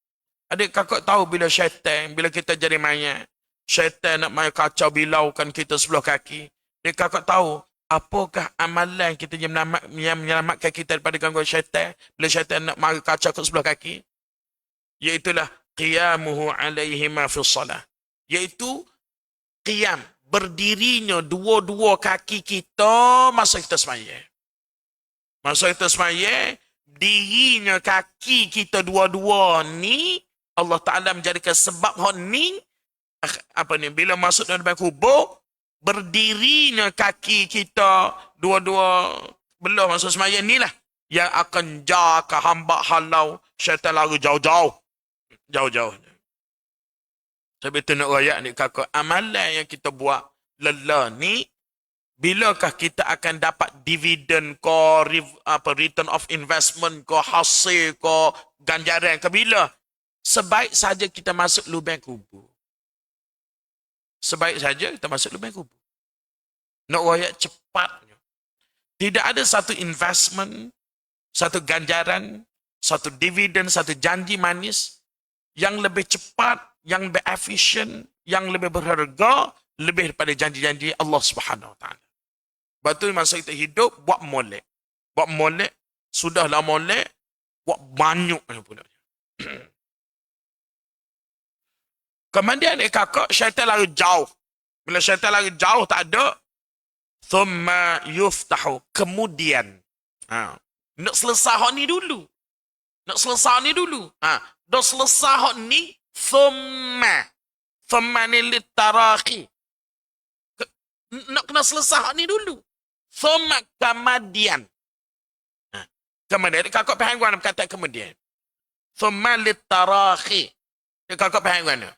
Adik kakak tahu bila syaitan, bila kita jadi mayat, syaitan nak main kacau bilaukan kita sebelah kaki. Adik kakak tahu apakah amalan kita yang menyelamatkan kita daripada gangguan syaitan bila syaitan nak main kacau ke sebelah kaki? Iaitulah qiyamuhu alaihima fi salat. Iaitu qiyam, berdirinya dua-dua kaki kita masa kita sembahyang. Masa kita sembahyang, dirinya kaki kita dua-dua ni, Allah Ta'ala menjadikan sebab ni, bila masuk dalam kubur, berdirinya kaki kita dua-dua belah masa sembahyang ni lah yang akan jaga hamba halau syaitan lari jauh-jauh. Jauh-jauh. Sebab itu nak rakyat ni kakak, amalan yang kita buat lelah ni, bilakah kita akan dapat dividen ko, return of investment ko, hasil ko, ganjaran ke bila? Sebaik saja kita masuk lubang kubur. Sebaik saja kita masuk lubang kubur. Nak rakyat cepatnya. Tidak ada satu investment, satu ganjaran, satu dividen, satu janji manis yang lebih cepat, yang lebih efisien, yang lebih berharga, lebih daripada janji-janji Allah Subhanahu Wa Taala. Betul masa kita hidup, buat molek. Buat molek, sudahlah molek, buat banyak pula. Kemudian kakak, syaitan lari jauh. Bila syaitan lari jauh, tak ada. Thumma yuftahu. Kemudian. Nak selesai hak ni dulu. Nak selesai ni dulu. Dah selesai hak ni, thumma. Thumma ni litaraki. Nak kena selesai hak ni dulu. Thumma kemudian. Kemudian. Kakak faham guna kata kemudian. Thumma litaraki. Kakak faham guna.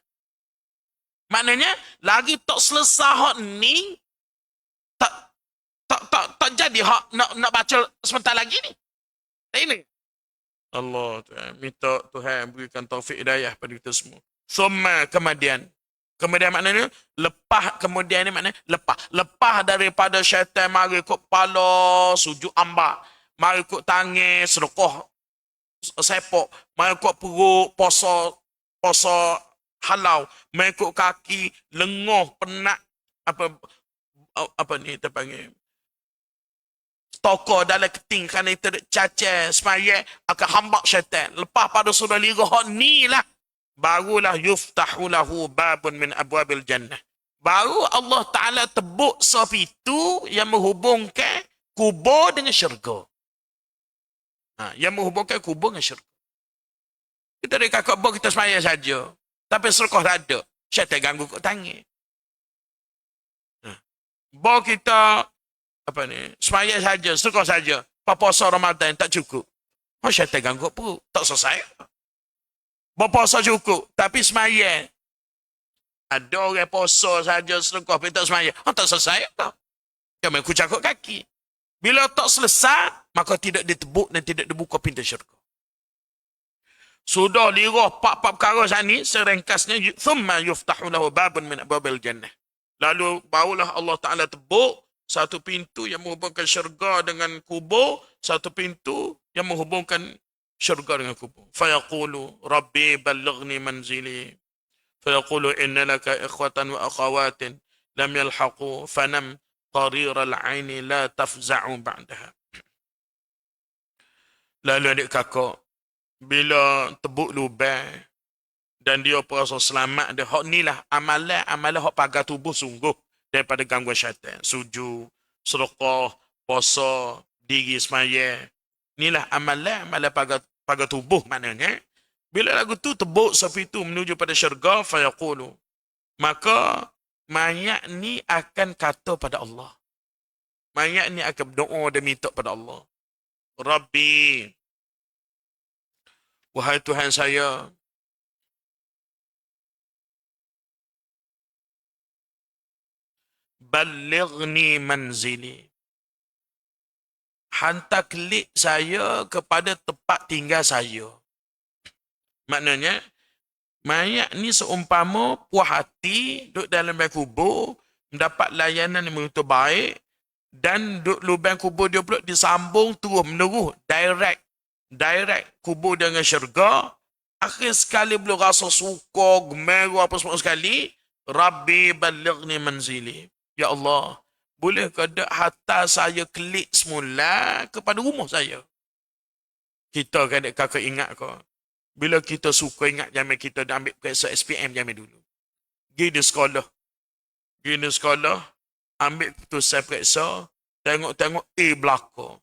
Maknanya, lagi tak selesai hak ni, tak jadi hak nak baca sebentar lagi ni. Tak ini. Allah Tuhan, minta Tuhan berikan taufik hidayah pada kita semua. Summa kemudian. Kemudian maknanya, lepas kemudian ni maknanya, lepas daripada syaitan mari ikut kepala, sujud ambak, mari ikut tangan, sedekah, sepok, mari ikut perut, poso halau, mengikut kaki, lengoh, penat, apa ni kita panggil, toko dalam keting kerana kita cacat, semayang, akan hambak syaitan. Lepas pada sudah lirah ni lah, barulah yuftahu lahu babun min abwabil jannah. Baru Allah Ta'ala tebuk sepitu yang menghubungkan kubur dengan syurga. Yang menghubungkan kubur dengan syurga. Kita dari kakak kubur kita semayang saja. Tapi serkah tak ada. Syaitan ganggu kat tangan. Bawa kita, semayang saja, serkah saja. Puasa Ramadan tak cukup. Syaitan ganggu perut. Tak selesai. Berpuasa cukup. Tapi semayang. Ada orang puasa saja, serkah tapi tak semayang. Tak selesai. Dia main kucak kaki. Bila tak selesai, maka tidak ditebuk dan tidak dibuka pintu syurga. Sudah lirah 4 perkara sani, seringkasnya thumma yuftahu lahu babun min abwabil jannah. Lalu barulah Allah Taala tebuk satu pintu yang menghubungkan syurga dengan kubur, satu pintu yang menghubungkan syurga dengan kubur. Fayaqulu rabbi ballighni manzili. Fayaqulu inna laka ikhwatan wa akhawatin lam yalhaqu fanam qarir al-aini la tafza'u ba'daha. Lalu adik kakak, bila tebuk lubang dan dia perasa selamat, dia hak ni lah amalan hak pagar tubuh sungguh daripada gangguan syaitan. Sujud, sedekah, puasa, diri semayang. Inilah amalan pagar tubuh maknanya. Bila lagu tu tebuk sapi tu menuju pada syurga, fayaqulu. Maka mayat ni akan kata pada Allah. Mayat ni akan berdoa dan minta pada Allah. Rabbi, wahai Tuhan saya, ballighni manzili. Hantar klik saya kepada tempat tinggal saya. Maknanya, mayat ni seumpama puas hati, duduk dalam lubang kubur, mendapat layanan yang begitu baik, dan duduk lubang kubur dia pula disambung terus menerus, direct kubur dengan syurga. Akhir sekali belum rasa suka, gemeru apa semua sekali, Rabbi ballighni manzili. Ya Allah, boleh ke hantar saya klik semula kepada rumah saya? Kita kan kakak ingat kau. Bila kita suka ingat zaman kita dah ambil periksa SPM zaman dulu. Pergi di sekolah. Gini sekolah, ambil keputusan periksa, tengok-tengok A belakang.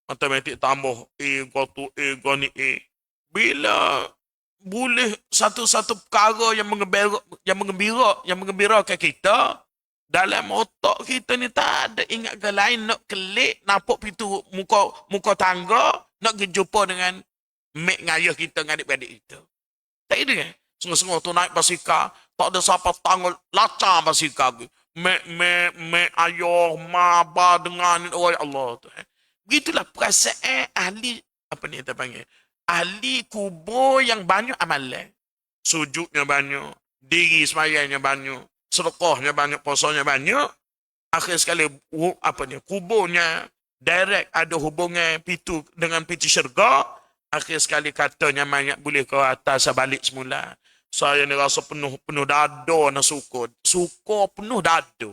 Matematik tambah A, kau tu A, kau ni A. Bila boleh satu-satu perkara yang mengembirakan kita, dalam otak kita ni tak ada ingat ke lain nak kelik, nampak pintu muka tangga, nak pergi jumpa dengan mek ngayah kita, dengan adik-adik kita. Tak ada kan? Sengah-sengah tu naik basikal, tak ada siapa tanggul, lacang basikal. Mek ayah, ma, ba dengan, oh ya Allah tu. Begitulah perasaan ahli, apa ni kita panggil? Ahli kubur yang banyak amalan. Sujudnya banyak, diri semayangnya banyak, sedekahnya banyak, puasanya banyak. Akhir sekali, apa ni, kuburnya direct ada hubungan pintu dengan pintu syurga. Akhir sekali katanya mayat boleh ke atas balik semula. Saya ni rasa penuh dada nak syukur. Syukur penuh dada.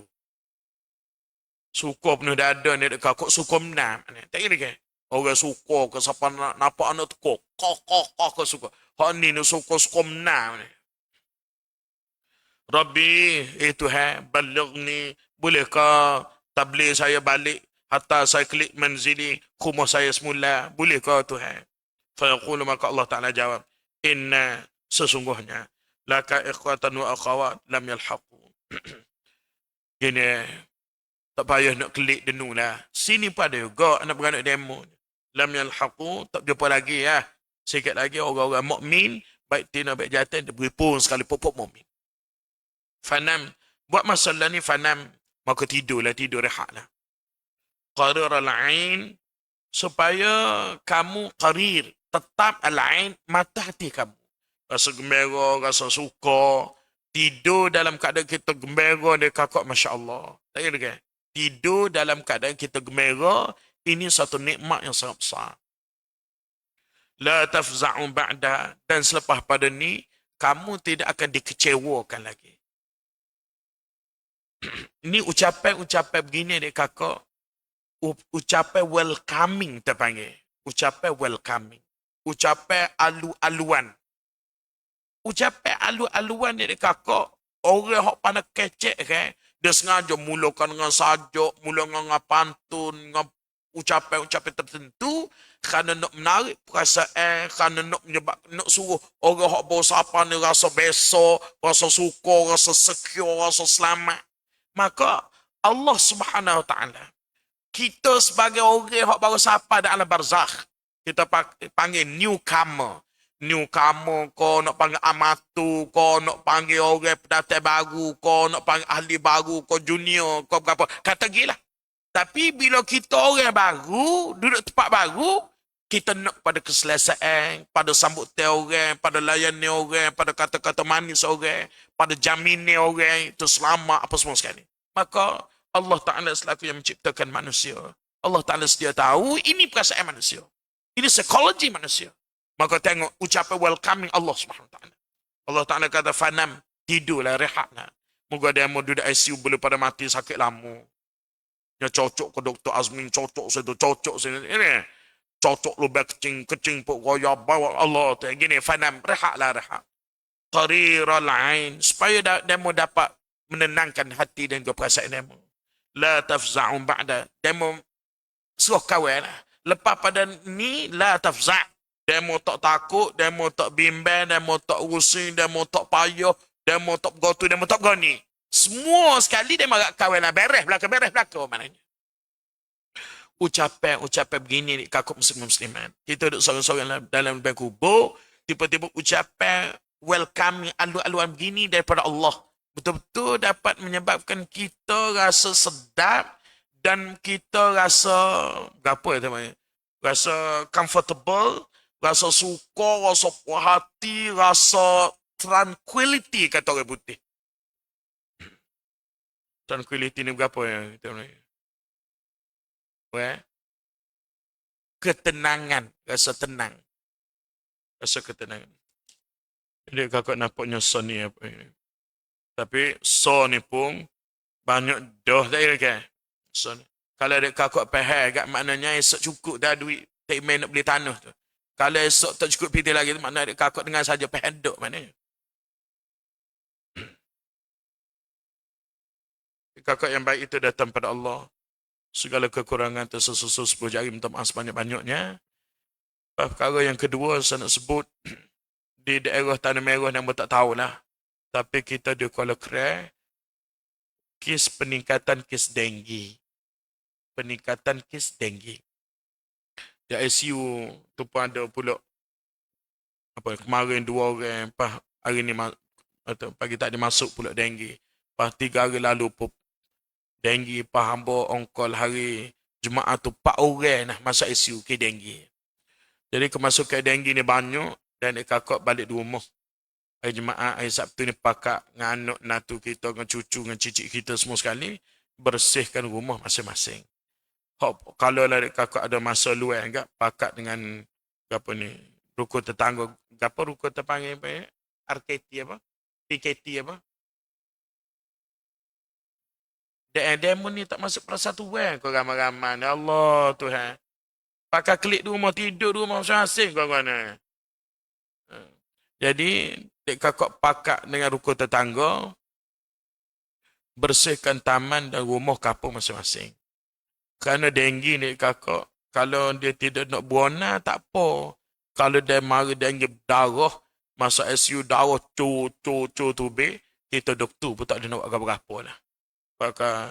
Syukur penuh dada ni dekat kok syukur menang. Tak kira ke? Orang syukur ke siapa nak nampak anak tekuk. Kok ke syukur. Hak ni syukur menang ni. Rabbi, Tuhan, balighni, bolehkah tabligh saya balik hatta saya klik manzili, rumah saya semula, bolehkah Tuhan? Fa yaqulu, maka Allah Taala jawab, inna, sesungguhnya laka ikhwatan wa akhawat lam yalhaqu. Gini, tak payah nak klik denu lah. Sini pun ada juga anak beranak demo. Lam yalhaqu, tak jumpa lagi ya. Sikit lagi orang-orang mukmin, baik tina baik jantan, diberi pun sekali pokok mukmin. Fanam, buat masalah ni fanam, maka tidur rehatlah. Qarir al-ain, supaya kamu qarir, tetap al-ain, mata hati kamu. Rasa gembira, rasa suka, tidur dalam keadaan kita gembira, dia kakak Masya Allah. Tak kira kan? Tidur dalam keadaan kita gembira, ini satu nikmat yang sangat besar. La tafza'u ba'da, dan selepas pada ni, kamu tidak akan dikecewakan lagi. Ini ucapan begini dek kakak. Ucapan welcoming terpanggil. Ucapan welcoming. Ucapan alu-aluan. Ucapan alu-aluan dek kakak. Orang yang pandai kecek kan. Dia sengaja mulakan dengan sajuk, mulakan dengan pantun, dengan ucapan-ucapan tertentu. Kerana nak menarik perasaan, kerana nak menyebab, nak suruh orang yang bersapa ni rasa besok, rasa suka, rasa secure, rasa selamat. Maka Allah Subhanahu Wa Taala, kita sebagai orang yang baru sapa dalam barzakh, kita panggil newcomer. Newcomer, kau nak panggil amatu, kau nak panggil orang pendatang baru, kau nak panggil ahli baru, kau junior, kau berapa. Kata gila. Tapi bila kita orang baru, duduk tempat baru, kita nak pada keselesaan, pada sambutan orang, pada layanan orang, pada kata-kata manis orang, pada jaminan orang, itu selamat apa semua sekali. Maka Allah Ta'ala selaku yang menciptakan manusia. Allah Ta'ala sedia tahu ini perasaan manusia. Ini psikologi manusia. Maka tengok ucapan welcoming Allah Subhanahu Ta'ala. Allah Ta'ala kata fanam, tidurlah, rehatlah. Moga dia mau duduk ICU boleh pada mati sakit lama. Dia cocok ke Dr. Azmin, cocok sini. Ini cocok lu kecing pun roya bawa Allah tu. Gini, fanam, rehatlah. Qariral ain, supaya dia mau dapat menenangkan hati dan juga perasaan dia. La tafza'u ba'da. Dia mau suruh kawan lah. Lepas pada ni, la tafza'. Dia mau tak takut, dia mau tak bimbang, dia mau tak rusing, dia mau tak payah, dia mau tak bergotu, dia mau tak berani. Semua sekali dia marak kawan lah. Beres belakang maknanya. Ucapan begini ni kakak musliman. Kita duduk sorang-sorang dalam lubang kubur, tiba-tiba ucapan welcome alu-aluan begini daripada Allah. Betul-betul dapat menyebabkan kita rasa sedap dan kita rasa apa namanya? Rasa comfortable, rasa suka, rasa puas hati, rasa tranquility kata orang putih. Tranquility ni berapa ya? Ketenangan, rasa tenang. Rasa ketenangan. Jadi kakak nampaknya son ni apa ini. Tapi son ni pun banyak dah tak kira kan? Son. Kalau ada kakak pahal agak maknanya esok cukup dah duit tak main nak beli tanah tu. Kalau esok tak cukup piti lagi maknanya ada kakak dengan saja pahal dok maknanya. Kakak yang baik itu datang pada Allah. Segala kekurangan tersusul 10 jari minta maaf sebanyak-banyaknya. Perkara yang kedua saya nak sebut di daerah Tanah Merah yang tak tahulah. Tapi kita di Kuala Krai, kes peningkatan kes denggi. Peningkatan kes denggi. Di ICU tu pun ada pula kemarin 2 orang, hari ni atau pagi tak masuk pula denggi. 3 hari lalu pun denggi, hamba ongkol hari Jumaat tu 4 orang masuk ICU ke denggi. Jadi kemasukan denggi ni banyak dan kakak balik di rumah. Hari Jumaat, hari Sabtu ni pakak dengan anak natu kita, dengan cucu, dengan cicit kita semua sekali, bersihkan rumah masing-masing. Kalau lah kakak ada masa luar enggak, pakak dengan apa ni, rukun tetangga, apa rukun terpanggil apa ya? RKT apa? PKT apa? Demo ni tak masuk persatuan kau ramai-ramai. Ya Allah Tuhan. Pakai klik di rumah, tidur di rumah masing-masing kau-kau. Jadi, dek kakak pakak dengan rukun tetangga, bersihkan taman dan rumah kapung masing-masing. Kerana denggi dek kakak, kalau dia tidak nak buana, tak apa. Kalau dia mari denggi darah, masa ICU darah tubik, kita doktor pun tak ada nak buat apa-apa lah. Pakai,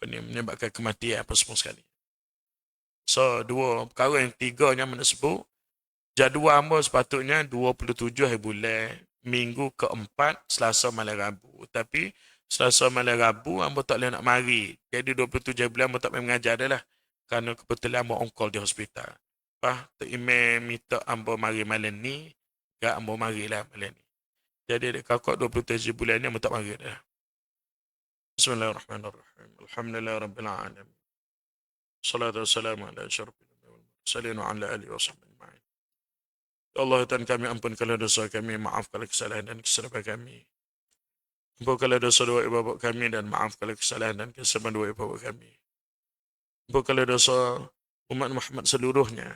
menyebabkan kematian apa semua sekali. So, 2 perkara yang 3 mana sebut, jadual hamba sepatutnya 27 hari bulan, minggu keempat, Selasa malam Rabu. Tapi Selasa malam Rabu, hamba tak boleh nak mari. Jadi 27 hari bulan, hamba tak boleh mengajar dah lah. Kerana kebetulan hamba on call di hospital. Tok Imam minta hamba mari malam ni, tak hamba mari lah malam ni. Jadi kakak 27 bulan ni, hamba tak mari dah. Bismillahirrahmanirrahim. Alhamdulillah Rabbil Alamin. Salatu wassalamu ala asyrafil mursalin wa ala alihi wa sahbihi ajma'in. Ya Allah, Tuhan kami, ampunkanlah dosa kami, maafkanlah kesalahan dan kesilapan kami. Ampunkanlah dosa dua ibu bapa kami dan maafkanlah kesalahan dan kesilapan dua ibu bapa kami. Ampunkanlah dosa umat Muhammad seluruhnya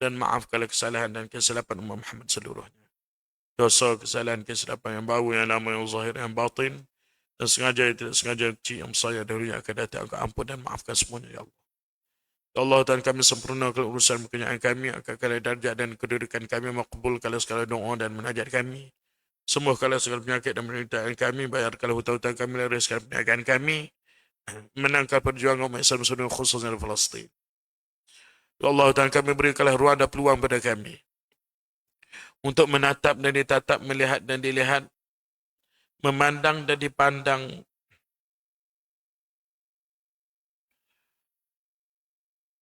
dan maafkanlah kesalahan dan kesilapan umat Muhammad seluruhnya. Dosa, kesalahan, kesilapan yang baru, yang lama, yang zahir, yang batin, dan sengaja, tidak sengaja, kecil, yang besar, yang dahulu, yang akan datang, Engkau ampun dan maafkan semuanya, Ya Allah. Ya Allah, Tuhan kami, sempurnakan urusan pekerjaan kami, angkatkanlah darjat dan kedudukan kami, makbulkanlah segala doa dan munajat kami. Sembuhkanlah segala penyakit dan penderitaan kami, bayarkanlah hutang-hutang kami, lariskan perniagaan kami, menangkan perjuangan umat Islam seluruh khususnya di Palestin. Ya Allah, Tuhan kami, berikanlah ruang dan peluang pada kami untuk menatap dan ditatap, melihat dan dilihat, memandang dan dipandang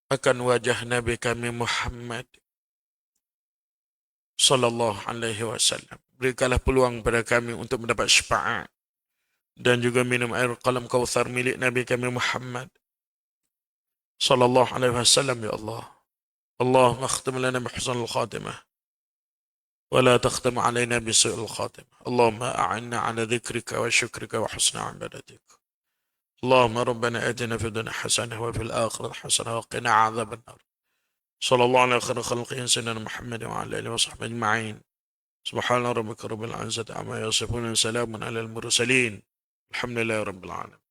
akan wajah Nabi kami Muhammad sallallahu alaihi wasallam. Berikanlah peluang pada kami untuk mendapat syafaat dan juga minum air qalam kautsar milik Nabi kami Muhammad sallallahu alaihi wasallam. Ya Allah, Allahumma akhtim lana bi husnil khatimah wa la takhtim alaina bi su'il khatimah. Allahumma a'inna ala dhikrika wa syukrika wa husni ibadatik. اللهم ربنا آتنا في الدنيا حسنة وفي الآخرة حسنة وقنا عذاب النار. صلى الله على خير خلقه سيدنا محمد وعلى آله وصحبه أجمعين. سبحان ربك رب العزة عما يصفون، سلام على المرسلين، الحمد لله رب العالمين.